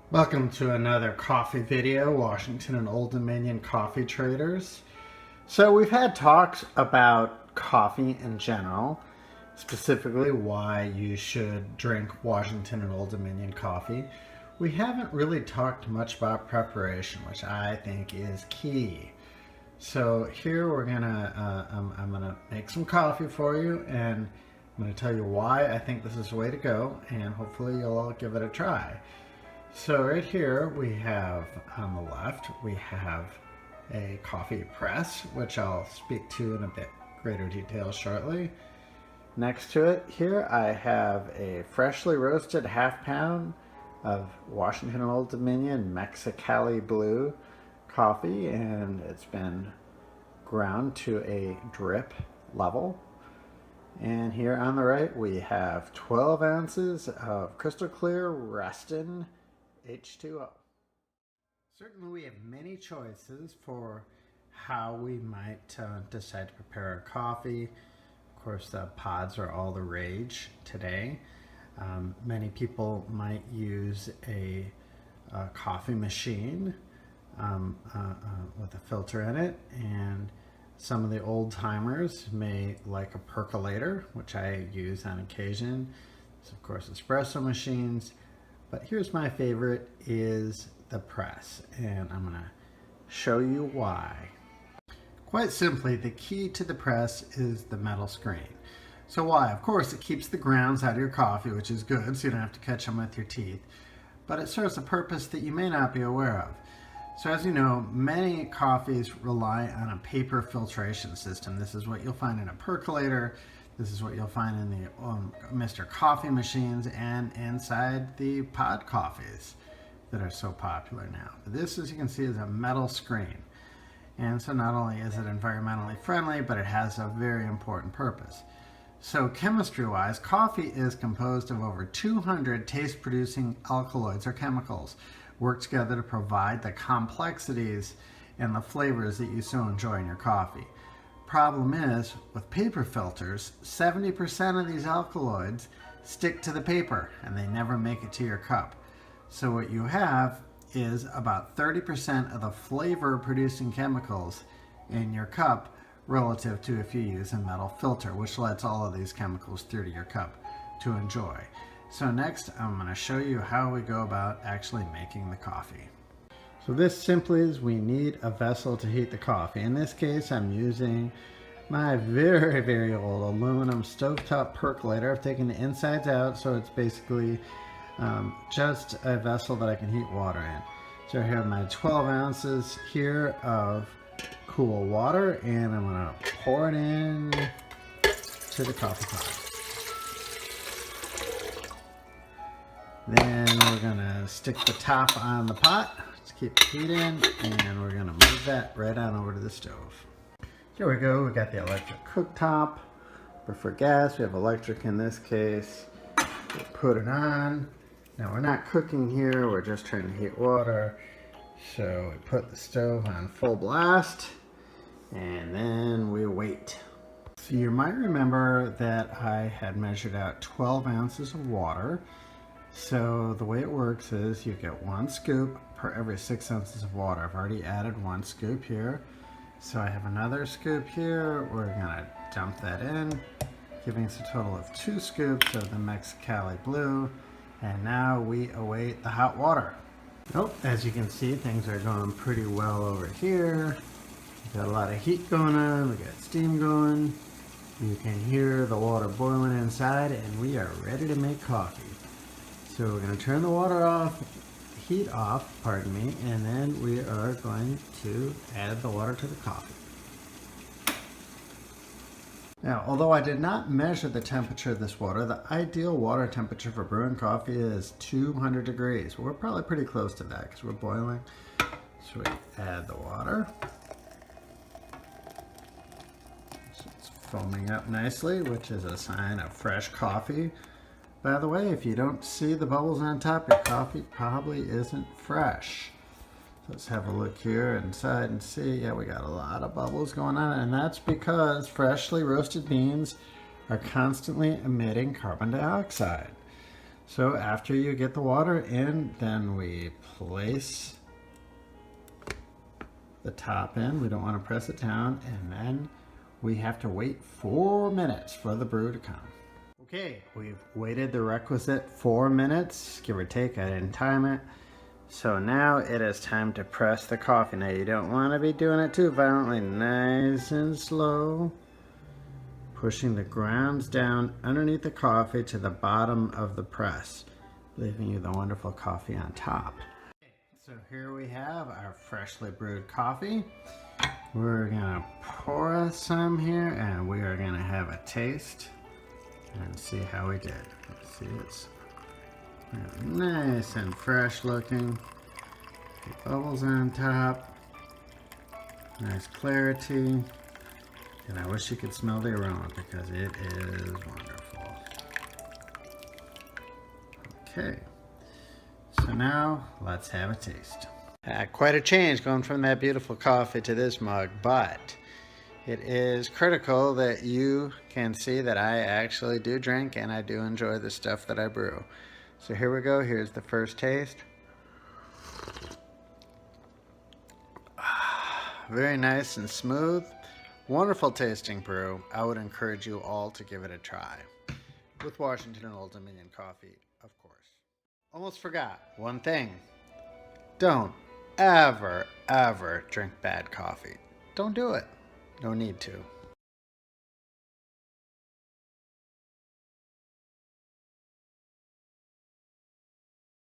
Welcome to another coffee video, Washington and Old Dominion coffee traders. So we've had talks about coffee in general, specifically why you should drink Washington and Old Dominion coffee. We haven't really talked much about preparation, which I think is key. So here I'm gonna make some coffee for you, and I'm gonna tell you why I think this is the way to go, and hopefully you'll all give it a try. So right here we have, on the left, we have a coffee press, which I'll speak to in a bit greater detail shortly. Next to it here I have a freshly roasted half pound of Washington and Old Dominion Mexicali Blue coffee, and it's been ground to a drip level. And here on the right we have 12 ounces of crystal clear Reston H2O. Certainly we have many choices for how we might decide to prepare our coffee. Of course, the pods are all the rage today. Many people might use a coffee machine with a filter in it, and some of the old timers may like a percolator, which I use on occasion. So of course espresso machines. But here's my favorite, is the press, and I'm gonna show you why. Quite simply, the key to the press is the metal screen. So why? Of course, it keeps the grounds out of your coffee, which is good, so you don't have to catch them with your teeth. But it serves a purpose that you may not be aware of. So as you know, many coffees rely on a paper filtration system. This is what you'll find in a percolator. This is what you'll find in the Mr. Coffee machines and inside the pod coffees that are so popular now. But this, as you can see, is a metal screen. And so not only is it environmentally friendly, but it has a very important purpose. So chemistry-wise, coffee is composed of over 200 taste-producing alkaloids or chemicals work together to provide the complexities and the flavors that you so enjoy in your coffee. Problem is, with paper filters, 70% of these alkaloids stick to the paper and they never make it to your cup. So what you have is about 30% of the flavor producing chemicals in your cup relative to if you use a metal filter, which lets all of these chemicals through to your cup to enjoy. So next I'm going to show you how we go about actually making the coffee. So this simply is, we need a vessel to heat the coffee. In this case, I'm using my very, very old aluminum stovetop percolator. I've taken the insides out, so it's basically just a vessel that I can heat water in. So I have my 12 ounces here of cool water, and I'm gonna pour it in to the coffee pot. Then we're gonna stick the top on the pot. Keep it heating, and we're gonna move that right on over to the stove. Here we go, we got the electric cooktop. But for gas, we have electric in this case. We'll put it on. Now we're not cooking here, we're just trying to heat water. So we put the stove on full blast, and then we wait. So you might remember that I had measured out 12 ounces of water. So the way it works is you get 1 scoop per every 6 ounces of water. I've already added 1 scoop here. So I have another scoop here. We're gonna dump that in, giving us a total of 2 scoops of the Mexicali Blue. And now we await the hot water. Nope, as you can see, things are going pretty well over here. We've got a lot of heat going on, we got steam going. You can hear the water boiling inside, and we are ready to make coffee. So we're going to turn the water off, heat off, pardon me, and then we are going to add the water to the coffee. Now, although I did not measure the temperature of this water, the ideal water temperature for brewing coffee is 200 degrees. We're probably pretty close to that because we're boiling. So we add the water. So it's foaming up nicely, which is a sign of fresh coffee. By the way, if you don't see the bubbles on top, your coffee probably isn't fresh. So let's have a look here inside and see. Yeah, we got a lot of bubbles going on, and that's because freshly roasted beans are constantly emitting carbon dioxide. So after you get the water in, then we place the top in. We don't want to press it down, and then we have to wait 4 minutes for the brew to come. Okay, we've waited the requisite 4 minutes, give or take. I didn't time it. So now it is time to press the coffee. Now you don't want to be doing it too violently. Nice and slow. Pushing the grounds down underneath the coffee to the bottom of the press, leaving you the wonderful coffee on top. So here we have our freshly brewed coffee. We're gonna pour us some here, and we are gonna have a taste and see how we did. See, it's nice and fresh looking. Bubbles on top. Nice clarity. And I wish you could smell the aroma because it is wonderful. Okay, so now let's have a taste. Quite a change going from that beautiful coffee to this mug, but it is critical that you can see that I actually do drink and I do enjoy the stuff that I brew. So here we go. Here's the first taste. Very nice and smooth. Wonderful tasting brew. I would encourage you all to give it a try. With Washington and Old Dominion coffee, of course. Almost forgot one thing. Don't ever drink bad coffee. Don't do it. No need to.